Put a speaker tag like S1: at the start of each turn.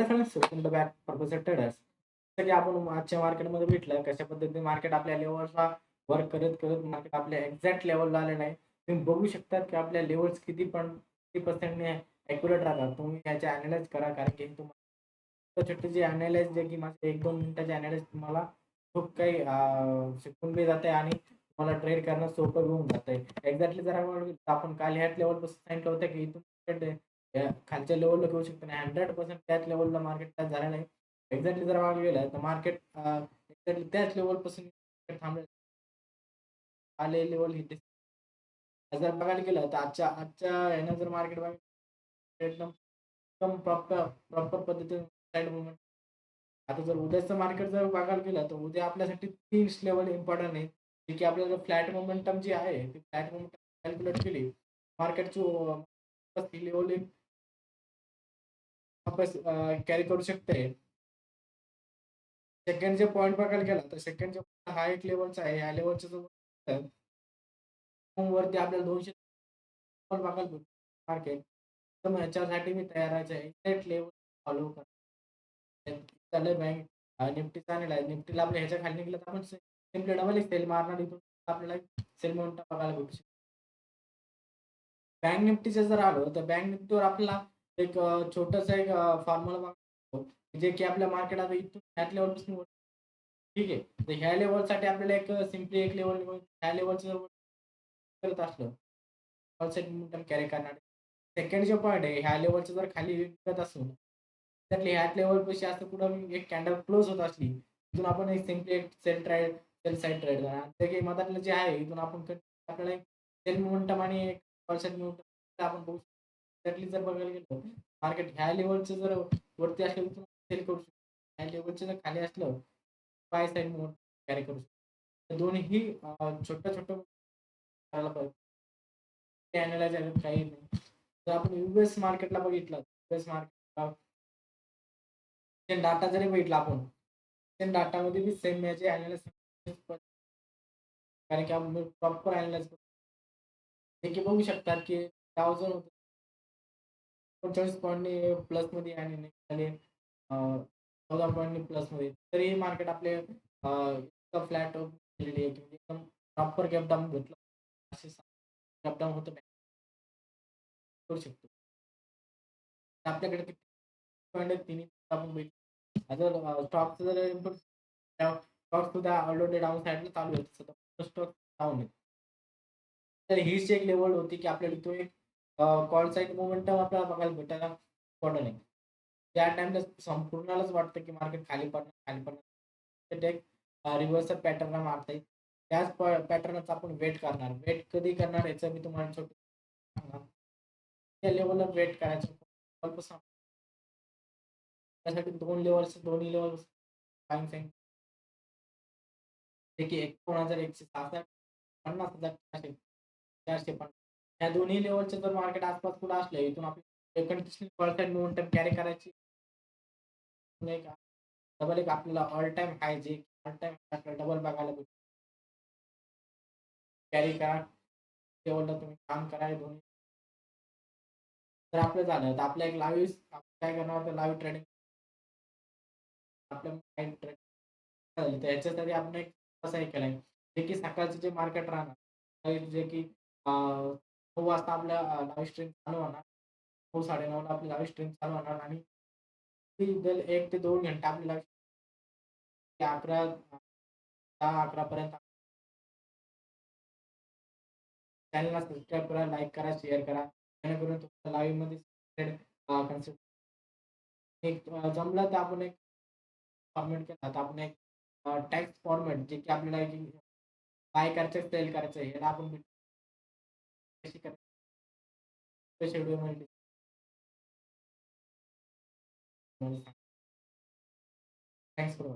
S1: Friends, welcome back professor traders. जसं की आपण आजच्या मार्केटमध्ये भेटलं, कशा पद्धतीने मार्केट आपल्या लेव्हलला वर्क करत मार्केट आपल्या एक्झॅक्ट लेव्हलला आलेलं आहे. तुम्ही बघू शकता की आपल्या लेव्हल्स किती पर्सेंटने ॲक्युरेट राहतात. तुम्ही याचे ॲनलाईज करा, कारण की तुम्हाला छोटे जे ॲनलाईज जे की माझे 1-2 मिनिटाचे ॲनलाईज तुम्हाला खूप काही शिकून बी जाते आणि तुम्हाला ट्रेड करणं सोपं होऊन जातंय. एक्झॅक्टली जर आपण काल ह्याच लेव्हलपासून सांगितलं होतं की इथून खालच्या लेव्हलला घेऊ शकतो आणि 100% त्याच लेव्हलला मार्केट टच झालं नाही. एक्झॅक्टली जर मागे गेलं तर मार्केट एक्झॅक्टली त्याच लेव्हलपासून थांबलं. आले लेव्हल हिट जर बघायला गेलं तर आजच्या आजच्या ह्यानं जर मार्केट बघायला एकदम एकदम प्रॉपर पद्धतीने साइड मूव्हमेंट. आता जर उद्याचं मार्केट जर बघायला गेलं तर उद्या आपल्यासाठी 3 लेव्हल इम्पॉर्टंट आहे. जे की आपल्याला फ्लॅट मोमेंटम जी आहे ती फ्लॅट मोमेंटम कॅल्क्युलेट केली. मार्केटची लेव्हल वापस कॅरी करू शकते. सेकंड जे पॉइंट बघायला गेला तर सेकंड जे हा एक लेव्हलचा आहे. ह्या लेव्हलचा जो वरती आपल्याला 200 बघायला भेटतो मार्केट. तर मग ह्याच्यासाठी मी तयार राहायचं आहे. एक्झॅक्ट लेव्हल फॉलो करा. त्याला बँक निफ्टीचा आणला आहे. निफ्टीला आपल्या ह्याच्या खाली निघालं तर आपण सिम्पली डबल एक सेल मारणार इथून आपल्याला सेल मोमेंटम बघायला भेटू शकतो. बँक निफ्टीचं जर आलो तर बँक निफ्टीवर आपल्याला एक छोटंसं एक फॉर्म्युला बघतो, जे की आपल्या मार्केट आता इथून ह्याच लेव्हलपासून ठीक आहे. तर ह्या लेव्हलसाठी आपल्याला एक सिम्पली एक लेव्हल ह्या लेव्हलचं करत असलं, कॉन्सेप्ट मोमेंटम कॅरी करणार. सेकंड जो पॉइंट आहे, ह्या लेव्हलचं जर खाली विकत असू, एक्झॅक्टली ह्याच लेव्हलपाशी असं कुठं एक कॅन्डल क्लोज होत असली, तिथून आपण एक सिम्पली एक सेल साइड ट्रेड करणार. ते की मधातलं जे आहे, इथून आपण आपल्याला एक सेल मोमेंटम आणि एक कॉन्सेप्ट मोमेंटम आपण बघू शकतो. एक्झॅक्टली जर बघायला गेलो, मार्केट ह्या लेव्हलचं जर वरती असेल, तर सेल करू शकतो. ह्या लेव्हलचं जर खाली असलं, बाय साइड मोमेंटम कॅरी करू शकतो. दोन्हीही छोटं-छोटं करायला पाहिजे. ते अॅनलाईज काही नाही. जर आपण यूएस मार्केटला बघितलं, यूएस मार्केटला डाटा जरी बघितला आपण, त्या डाटामध्ये बी सेम याचे अॅनालिसिस कारण की आपण प्रॉपर अॅनलाईज करू. हे की बघू शकतात की डाव जर 39 पॉईंटने प्लसमध्ये आणि निफ्टी 14 पॉईंटने प्लसमध्ये. तरीही मार्केट आपले इतकं फ्लॅट केलेली आहे की एकदम प्रॉपर गॅप डाउन भेटलं. असे गॅप डाउन होतं करू शकतो. आपल्याकडे किती पॉइंट आहेत तिन्ही आपण बघितलं. जर स्टॉकचं जर इनपुट स्टॉक सुद्धा ऑलरेडी डाऊन साईडला चालू आहे. स्टॉक डाऊन आहे. तर हीच एक लेव्हल होती की आपल्याला तो एक कॉल साइड मोमेंटम आपल्याला बघायला भेटायला इम्पॉर्टंट आहे. त्या टाईमला संपूर्णलाच वाटतं की मार्केट खाली पडणार. ते एक रिव्हर्सल पॅटर्न मारता येईल. त्याच पॅटर्नचा आपण वेट करणार. वेट कधी करणार याचं मी तुम्हाला छोटं सांगणार. त्या लेव्हलला वेट करायचं. कॉलपासून त्यासाठी 2 लेव्हल्स दोन्ही लेव्हल्स टाईम फ्रेम जे की 19,166 50,400 450 या दोन्ही लेव्हलचे जर मार्केट आसपास कुठं असले, इथून आपल्याला कंटिन्यूअसली पर्सेंट मोमेंटम कॅरी करायची एक डबल एक आपल्याला ऑल टाईम हाय जे ऑल टाईम आपल्याला डबल बघायला भेटतो. कॅरी करा, लेव्हलला तुम्ही काम करा हे दोन्ही. जर आपलं झालं तर आपलं एक लाईव्ह काय करणार होतं लाईव्ह ट्रेडिंग आपल्या ट्रेड तर ह्याच्यासाठी आपण एक असं हे केलंय, जे की सकाळचं जे मार्केट राहणार, जे की 9 वाजता आपल्या लाईव्ह स्ट्रीम चालू होणार. 9, 9:30 ला आपली लाईव्ह स्ट्रीम चालू होणार आणि ती 1 ते 2 घंटे आपली लाईव्ह 11 10-11 पर्यंत चॅनलला सबस्क्राईब करा, लाईक करा, शेअर करा. जेणेकरून तुम्हाला लाईव्हमध्ये कन्सेप्ट एक जमलं तर आपण एक फॉर्मॅट केला तर आपण एक टॅक्स फॉर्मॅट जे की आपल्याला बाय करायचं, सेल करायचं आहे. याला आपण कशी करायचं शेड्यूलमध्ये थँक्स फॉर